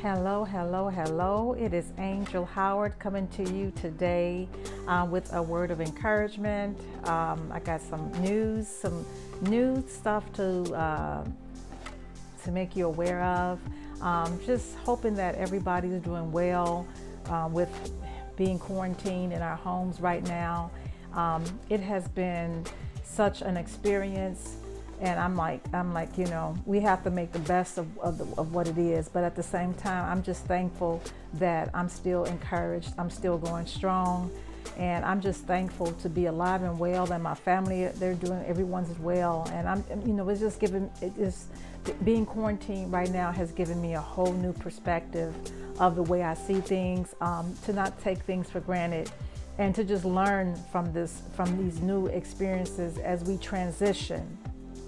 Hello, hello, hello. It is Angel Howard coming to you today with a word of encouragement. I got some new stuff to make you aware of. Just hoping that everybody's doing well with being quarantined in our homes right now. It has been such an experience. And I'm like, we have to make the best of what it is. But at the same time, I'm just thankful that I'm still encouraged. I'm still going strong. And I'm just thankful to be alive and well, and my family, everyone's well. And being quarantined right now has given me a whole new perspective of the way I see things, to not take things for granted, and to just learn from these new experiences as we transition.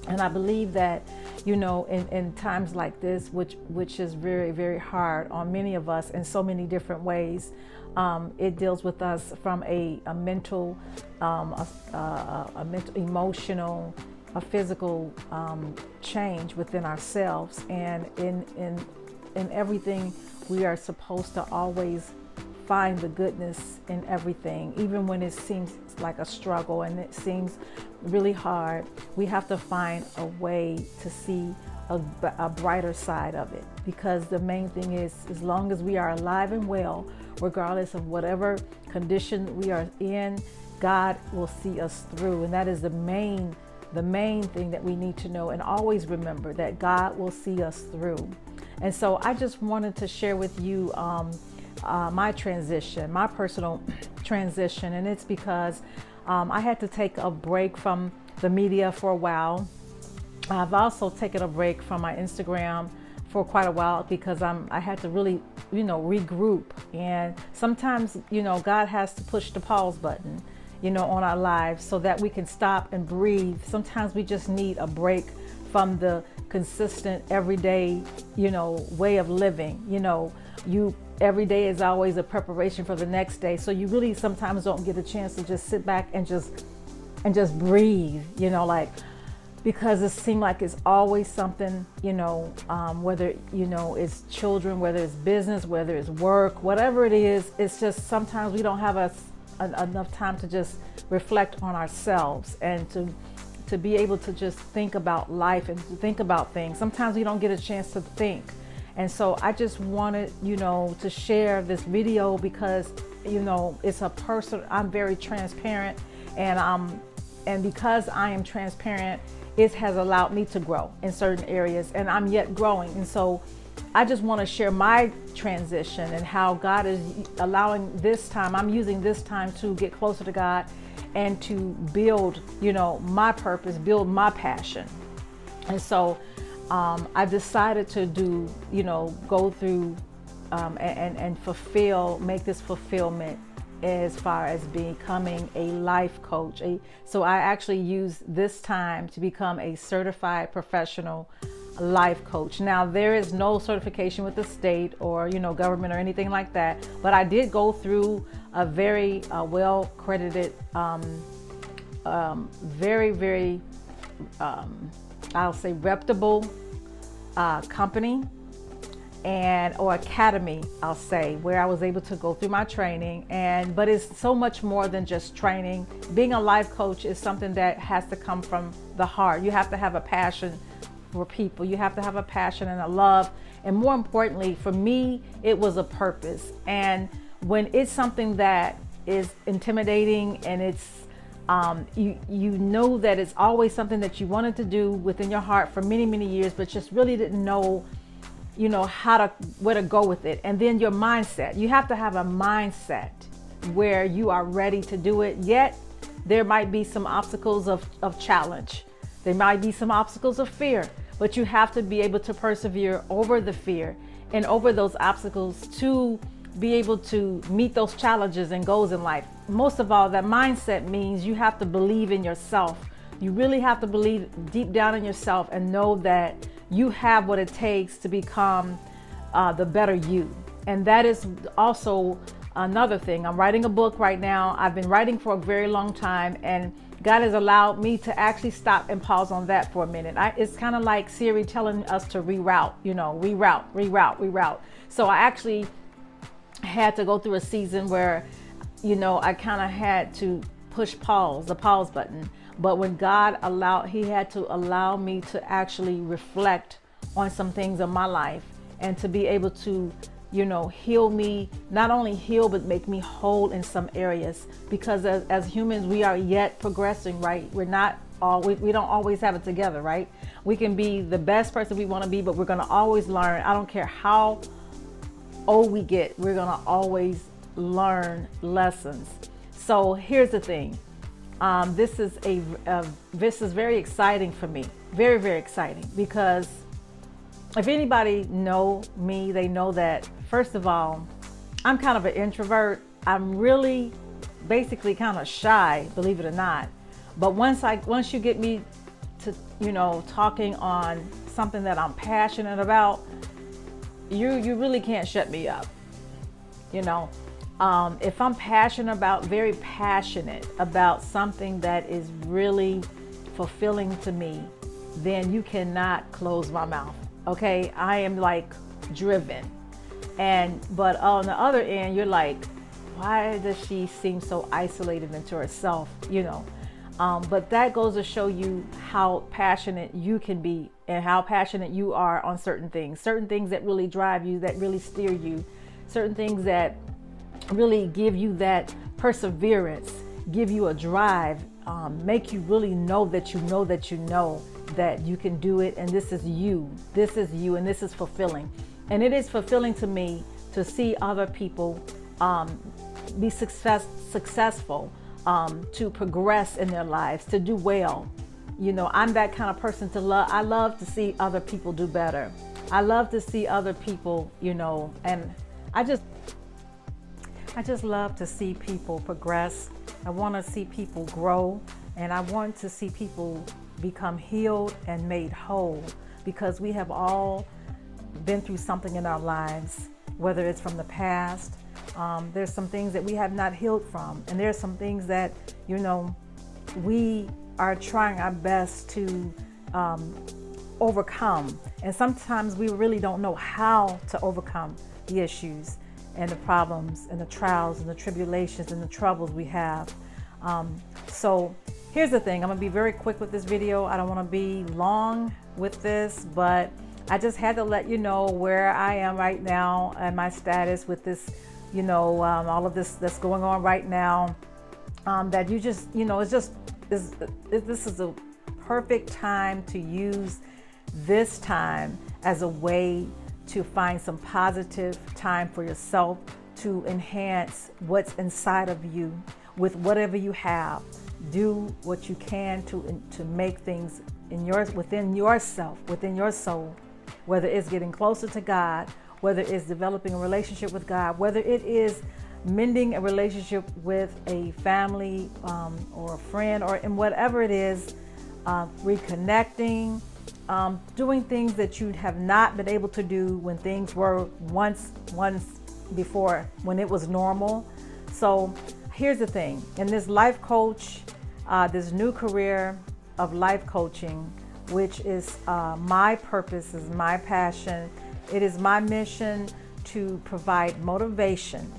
And I believe that, in times like this, which is very, very hard on many of us in so many different ways, it deals with us from a mental, emotional, a physical change within ourselves. And in everything, we are supposed to always find the goodness in everything, even when it seems like a struggle and it seems really hard. We have to find a way to see a brighter side of it, because the main thing is, as long as we are alive and well, regardless of whatever condition we are in, God will see us through. And that is the main thing that we need to know, and always remember that God will see us through. And so I just wanted to share with you my transition, my personal transition. And it's because I had to take a break from the media for a while. I've also taken a break from my Instagram for quite a while, because I had to really, regroup. And sometimes, God has to push the pause button, on our lives, so that we can stop and breathe. Sometimes we just need a break from the consistent everyday, way of living. Every day is always a preparation for the next day. So you really sometimes don't get a chance to just sit back and just breathe, because it seems like it's always something, whether, it's children, whether it's business, whether it's work, whatever it is. It's just sometimes we don't have enough time to just reflect on ourselves, and to be able to just think about life and to think about things. Sometimes we don't get a chance to think. And so I just wanted, to share this video, because, it's a person. I'm very transparent, and because I am transparent, it has allowed me to grow in certain areas, and I'm yet growing. And so I just want to share my transition and how God is allowing this time. I'm using this time to get closer to God and to build, my purpose, build my passion. And so I decided to go through and make this fulfillment as far as becoming a life coach. So I actually use this time to become a certified professional life coach. Now, there is no certification with the state or, government or anything like that, but I did go through a very well credited, very, very, I'll say reputable company or academy, I'll say, where I was able to go through my training. But it's so much more than just training. Being a life coach is something that has to come from the heart. You have to have a passion for people. You have to have a passion and a love. And more importantly, for me, it was a purpose. And when it's something that is intimidating, and it's you know that it's always something that you wanted to do within your heart for many, many years, but just really didn't know, where to go with it. And then your mindset, you have to have a mindset where you are ready to do it. Yet there might be some obstacles of challenge. There might be some obstacles of fear, but you have to be able to persevere over the fear and over those obstacles to be able to meet those challenges and goals in life. Most of all, that mindset means you have to believe in yourself. You really have to believe deep down in yourself and know that you have what it takes to become the better you. And that is also another thing. I'm writing a book right now. I've been writing for a very long time, and God has allowed me to actually stop and pause on that for a minute. It's kind of like Siri telling us to reroute, reroute. So I actually had to go through a season where, I kind of had to push the pause button. But when God He had to allow me to actually reflect on some things in my life and to be able to, heal me, not only heal, but make me whole in some areas. Because as humans, we are yet progressing, right? We don't always have it together, right? We can be the best person we want to be, but we're going to always learn. I don't care how old we get, we're going to always learn lessons. So here's the thing. This is very exciting for me. Very, very exciting, because if anybody know me, they know that, first of all, I'm kind of an introvert. I'm really basically kind of shy, believe it or not. But once you get me to, talking on something that I'm passionate about, you really can't shut me up. If I'm very passionate about something that is really fulfilling to me, then you cannot close my mouth. Okay, I am like driven. But on the other end, you're like, why does she seem so isolated into herself? But that goes to show you how passionate you can be and how passionate you are on certain things that really drive you, that really steer you, certain things that really give you that perseverance, give you a drive, make you really know that you can do it, and this is you, and this is fulfilling. And it is fulfilling to me to see other people be successful, to progress in their lives, to do well. I'm that kind of person I love to see other people do better. I love to see other people, and I just love to see people progress. I want to see people grow, and I want to see people become healed and made whole, because we have all been through something in our lives, whether it's from the past. There's some things that we have not healed from, and there's some things that, we are trying our best to overcome. And sometimes we really don't know how to overcome the issues and the problems and the trials and the tribulations and the troubles we have. So here's the thing. I'm gonna be very quick with this video. I don't wanna be long with this, but I just had to let you know where I am right now and my status with this, all of this that's going on right now. That you just, this is a perfect time to use this time as a way to find some positive time for yourself, to enhance what's inside of you with whatever you have. Do what you can to make things within yourself, within your soul, whether it's getting closer to God, whether it's developing a relationship with God, whether it is mending a relationship with a family or a friend, or in whatever it is, reconnecting, doing things that you have not been able to do when things were once before, when it was normal. So here's the thing. In this life coach, this new career of life coaching, which is my purpose, is my passion, it is my mission to provide motivation,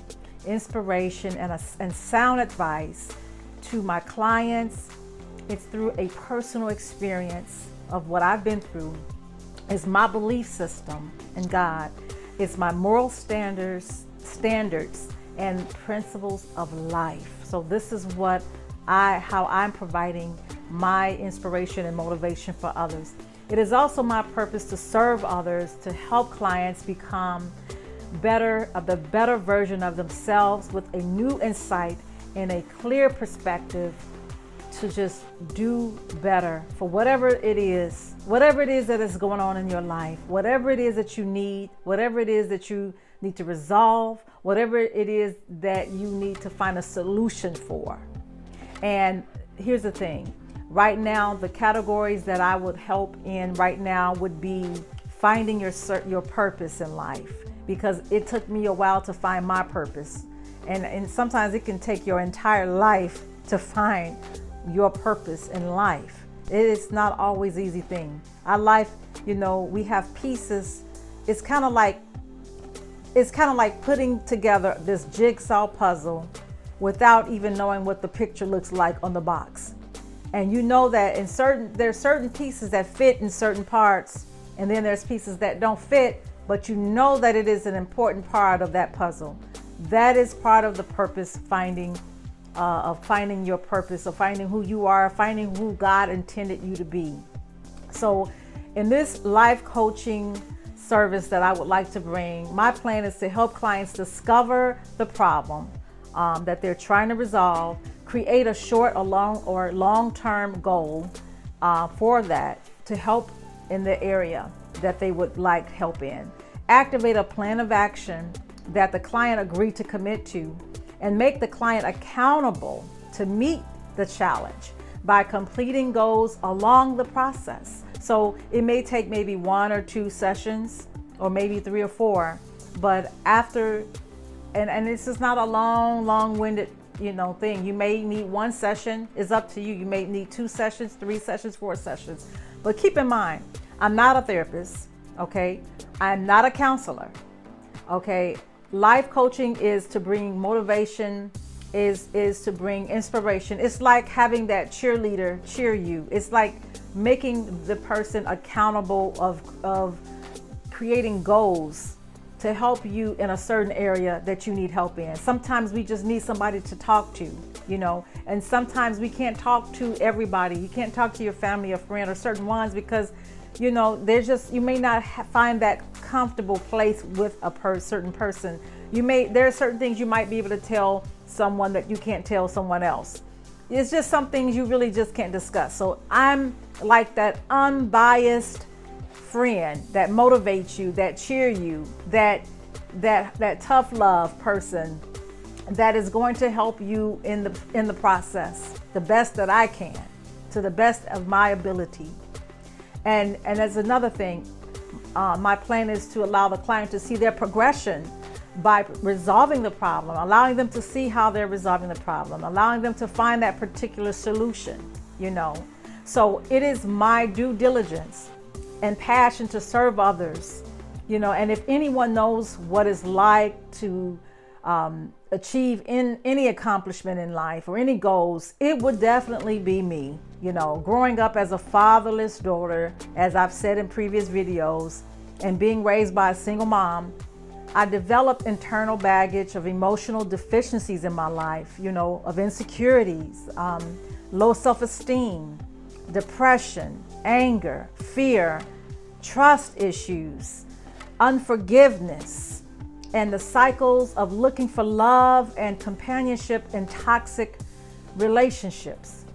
inspiration, and sound advice to my clients. It's through a personal experience of what I've been through. It's my belief system in God. It's my moral standards and principles of life. So this is how I'm providing my inspiration and motivation for others. It is also my purpose to serve others, to help clients become the better version of themselves with a new insight and a clear perspective to just do better for whatever it is that is going on in your life, whatever it is that you need, whatever it is that you need to resolve, whatever it is that you need to find a solution for. And here's the thing. Right now, the categories that I would help in right now would be finding your purpose in life, because it took me a while to find my purpose. And sometimes it can take your entire life to find your purpose in life. It is not always an easy thing. Our life, we have pieces. It's kind of like putting together this jigsaw puzzle without even knowing what the picture looks like on the box. And you know that there's certain pieces that fit in certain parts, and then there's pieces that don't fit, but you know that it is an important part of that puzzle. That is part of the purpose finding your purpose, of finding who you are, finding who God intended you to be. So in this life coaching service that I would like to bring, my plan is to help clients discover the problem that they're trying to resolve, create a short or long-term goal for that to help in the area that they would like help in, activate a plan of action that the client agreed to commit to, and make the client accountable to meet the challenge by completing goals along the process. So it may take maybe 1 or 2 sessions, or maybe 3 or 4, but after, and this is not a long-winded thing. You may need 1 session, it's up to you. You may need 2 sessions, 3 sessions, 4 sessions. But keep in mind, I'm not a therapist, okay? I'm not a counselor, okay? Life coaching is to bring motivation, is to bring inspiration. It's like having that cheerleader cheer you. It's like making the person accountable of creating goals to help you in a certain area that you need help in. Sometimes we just need somebody to talk to, and sometimes we can't talk to everybody. You can't talk to your family or friend or certain ones because, you may not find that comfortable place with a certain person. There are certain things you might be able to tell someone that you can't tell someone else. It's just some things you really just can't discuss. So I'm like that unbiased friend that motivates you, that cheer you, that tough love person that is going to help you in the process the best that I can, to the best of my ability. And as another thing, my plan is to allow the client to see their progression by resolving the problem, allowing them to see how they're resolving the problem, allowing them to find that particular solution, So it is my due diligence and passion to serve others, and if anyone knows what it's like to achieve in any accomplishment in life or any goals, it would definitely be me. Growing up as a fatherless daughter, as I've said in previous videos, and being raised by a single mom, I developed internal baggage of emotional deficiencies in my life, of insecurities, low self-esteem, depression, anger, fear, trust issues, unforgiveness, and the cycles of looking for love and companionship in toxic relationships.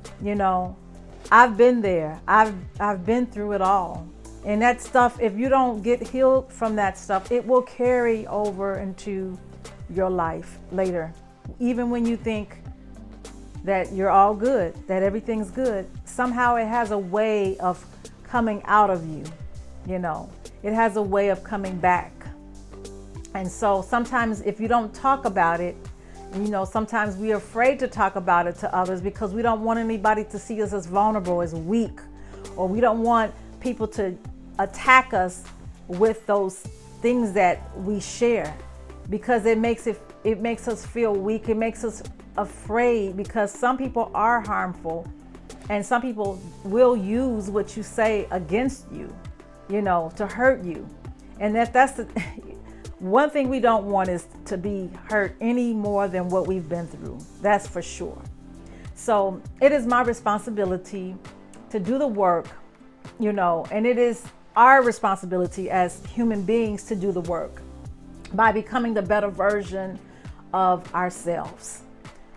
I've been there. I've been through it all. And that stuff, if you don't get healed from that stuff, it will carry over into your life later. Even when you think that you're all good, that everything's good, somehow it has a way of coming out of you. It has a way of coming back. And so sometimes if you don't talk about it, sometimes we're afraid to talk about it to others because we don't want anybody to see us as vulnerable, as weak, or we don't want people to attack us with those things that we share, because it makes us feel weak. It makes us afraid because some people are harmful and some people will use what you say against you, to hurt you. And that's the one thing we don't want is to be hurt any more than what we've been through. That's for sure. So it is my responsibility to do the work, and it is our responsibility as human beings to do the work by becoming the better version of ourselves.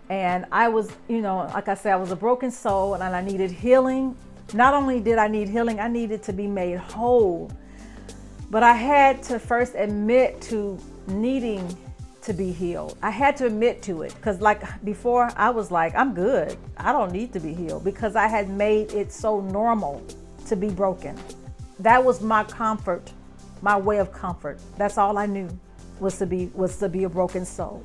And I was, like I said, I was a broken soul and I needed healing. Not only did I need healing, I needed to be made whole. But I had to first admit to needing to be healed. I had to admit to it because before I was like, I'm good. I don't need to be healed because I had made it so normal to be broken. That was my comfort, my way of comfort. That's all I knew was to be a broken soul.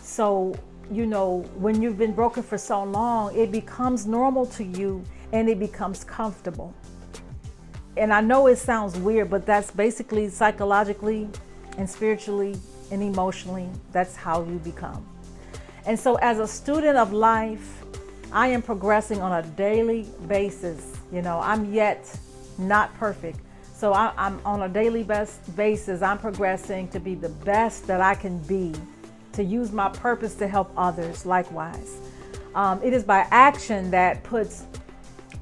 So when you've been broken for so long, it becomes normal to you and it becomes comfortable. And I know it sounds weird, but that's basically psychologically and spiritually and emotionally, that's how you become. And so as a student of life, I am progressing on a daily basis. I'm yet not perfect. So I'm on a daily basis, I'm progressing to be the best that I can be, to use my purpose to help others likewise. It is by action that puts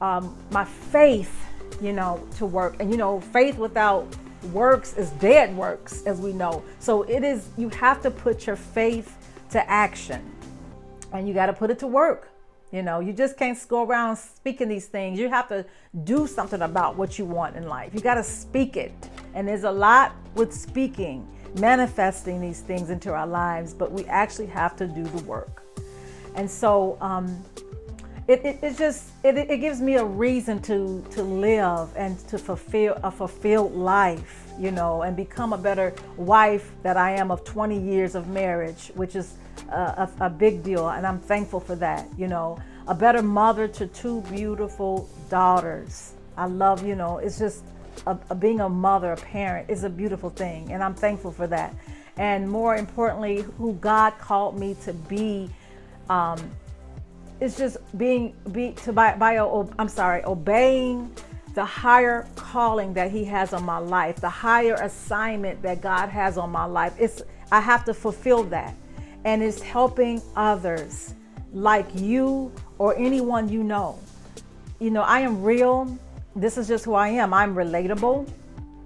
my faith, to work. And faith without works is dead works, as we know. So you have to put your faith to action, and you got to put it to work. You just can't go around speaking these things. You have to do something about what you want in life. You got to speak it. And there's a lot with speaking, manifesting these things into our lives, but we actually have to do the work. And so it gives me a reason to live and to fulfill a fulfilled life, and become a better wife that I am of 20 years of marriage, which is a big deal. And I'm thankful for that, a better mother to two beautiful daughters. I love, it's just being a mother, a parent is a beautiful thing. And I'm thankful for that. And more importantly, who God called me to be, it's just obeying the higher calling that He has on my life, the higher assignment that God has on my life. I have to fulfill that. And it's helping others like you or anyone I am real. This is just who I am. I'm relatable.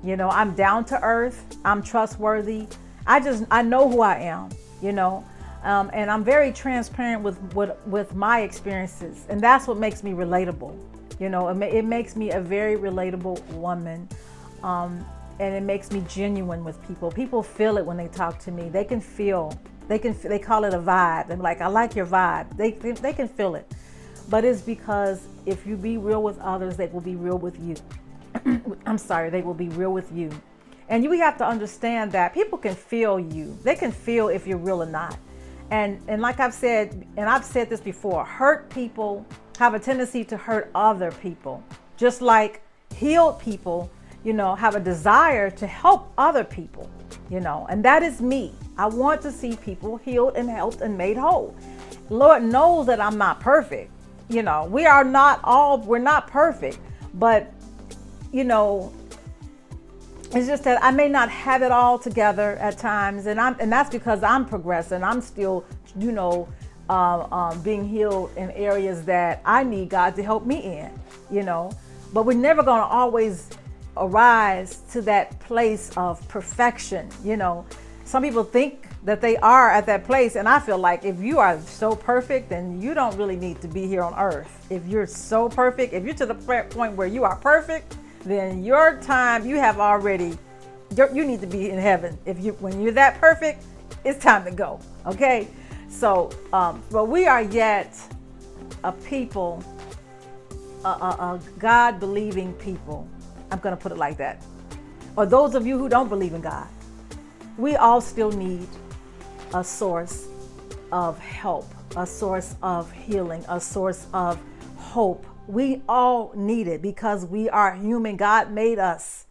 I'm down to earth. I'm trustworthy. I know who I am, and I'm very transparent with my experiences. And that's what makes me relatable. It makes me a very relatable woman. And it makes me genuine with people. People feel it when they talk to me. They can feel. They call it a vibe. They're like, I like your vibe. They can feel it. But it's because if you be real with others, they will be real with you. They will be real with you. And we have to understand that people can feel you. They can feel if you're real or not. And like I've said, and I've said this before, hurt people have a tendency to hurt other people. Just like healed people, have a desire to help other people, and that is me. I want to see people healed and helped and made whole. Lord knows that I'm not perfect. We're not perfect, but it's just that I may not have it all together at times. And that's because I'm progressing. I'm still, being healed in areas that I need God to help me in, but we're never going to always arise to that place of perfection. Some people think that they are at that place, and I feel like if you are so perfect, then you don't really need to be here on earth. If you're so perfect, if you're to the point where you are perfect, then your time, you need to be in heaven. When you're that perfect, it's time to go. Okay, so but we are yet a people, a God-believing people. I'm going to put it like that. Or those of you who don't believe in God, we all still need a source of help, a source of healing, a source of hope. We all need it because we are human. God made us.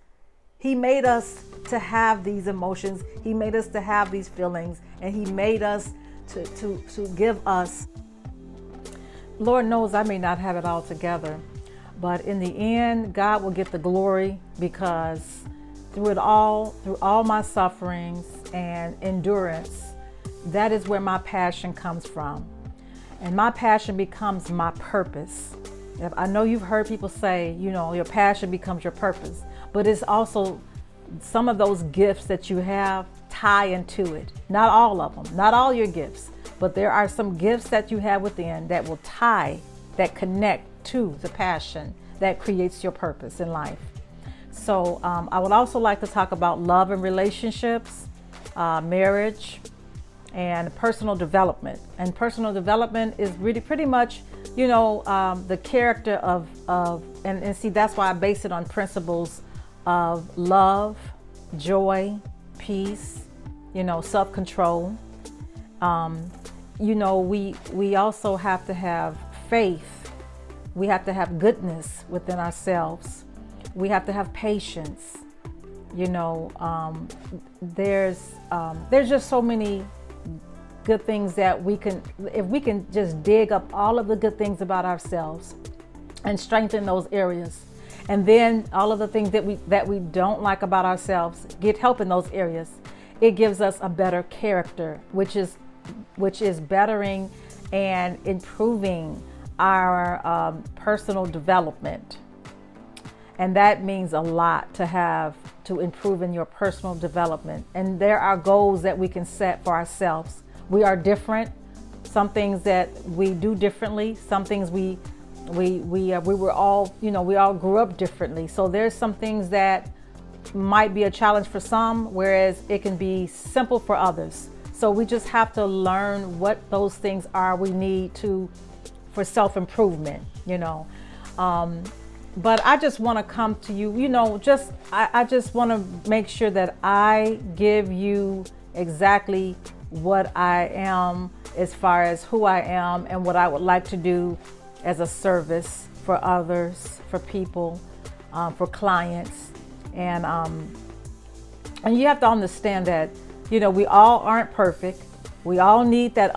He made us to have these emotions. He made us to have these feelings, and He made us to give us. Lord knows I may not have it all together, but in the end, God will get the glory, because through all my sufferings and endurance, that is where my passion comes from. And my passion becomes my purpose. I know you've heard people say, your passion becomes your purpose, but it's also some of those gifts that you have tie into it. Not all of them, not all your gifts, but there are some gifts that you have within that will tie, that connect to the passion that creates your purpose in life. So I would also like to talk about love and relationships, marriage, and personal development. And personal development is really pretty much, the character and see, that's why I base it on principles of love, joy, peace, self-control. we also have to have faith. We have to have goodness within ourselves. We have to have patience. There's just so many good things that if we can just dig up all of the good things about ourselves and strengthen those areas, and then all of the things that we don't like about ourselves, get help in those areas, it gives us a better character, which is bettering and improving our personal development. And that means a lot to improve in your personal development. And there are goals that we can set for ourselves. We are different. Some things that we do differently. Some things we were all, we all grew up differently. So there's some things that might be a challenge for some, whereas it can be simple for others. So we just have to learn what those things are we need for self-improvement, But I just want to come to you, I just want to make sure that I give you exactly what I am as far as who I am and what I would like to do as a service for others, for people, for clients. And you have to understand that, we all aren't perfect. We all need that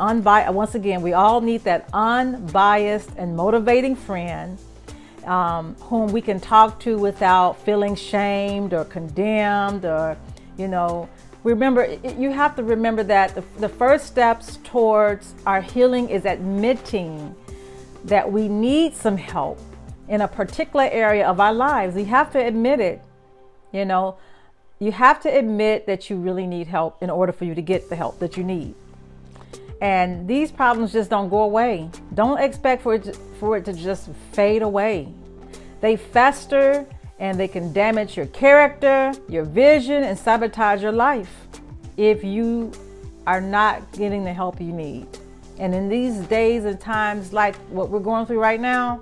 we all need that unbiased and motivating friend whom we can talk to without feeling shamed or condemned or, Remember, you have to remember that the first steps towards our healing is admitting that we need some help in a particular area of our lives. We have to admit it. You have to admit that you really need help in order for you to get the help that you need. And these problems just don't go away. Don't expect for it to just fade away. They fester and they can damage your character, your vision, and sabotage your life if you are not getting the help you need. And in these days and times like what we're going through right now,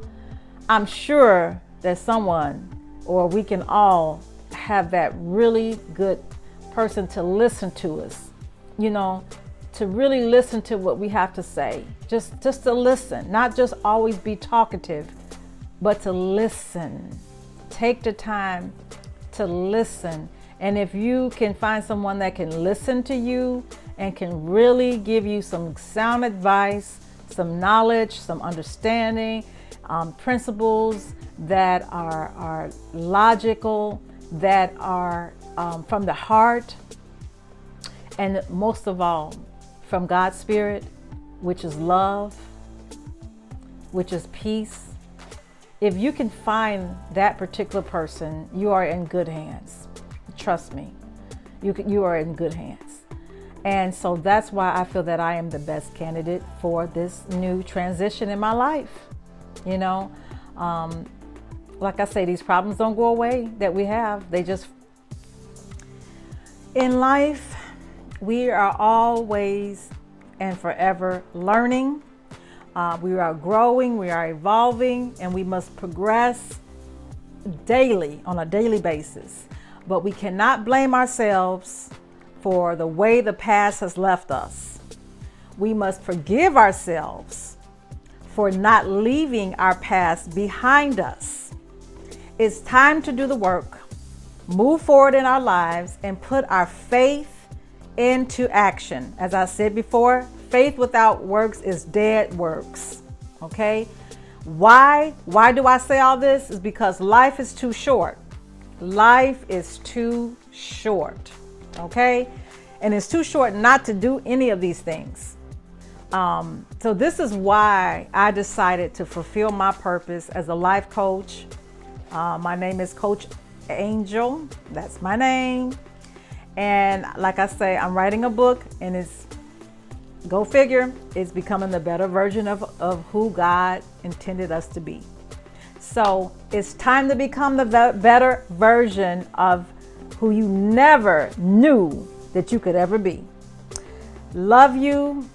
I'm sure that someone, or we can all have that really good person to listen to us, to really listen to what we have to say, just to listen, not just always be talkative, but to listen. Take the time to listen. And if you can find someone that can listen to you and can really give you some sound advice, some knowledge, some understanding, principles that are logical, that are from the heart, and most of all, from God's Spirit, which is love, which is peace. If you can find that particular person, you are in good hands. Trust me, you are in good hands. And so that's why I feel that I am the best candidate for this new transition in my life. Like I say, these problems don't go away that we have. They just, in life, we are always and forever learning. We are growing, we are evolving, and we must progress daily, on a daily basis. But we cannot blame ourselves for the way the past has left us. We must forgive ourselves for not leaving our past behind us. It's time to do the work, move forward in our lives, and put our faith into action. As I said before, faith without works is dead works. Okay? Why do I say all this? Is because life is too short. Life is too short. Okay? And it's too short not to do any of these things. So this is why I decided to fulfill my purpose as a life coach. My name is Coach Angel. That's my name. And like I say, I'm writing a book, and it's, go figure, it's becoming the better version of who God intended us to be. So it's time to become the better version of who you never knew that you could ever be. Love you.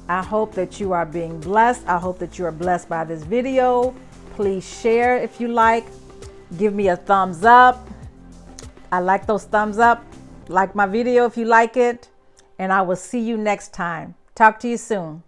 I hope that you are being blessed. I hope that you are blessed by this video. Please share if you like. Give me a thumbs up. I like those thumbs up. Like my video if you like it. And I will see you next time. Talk to you soon.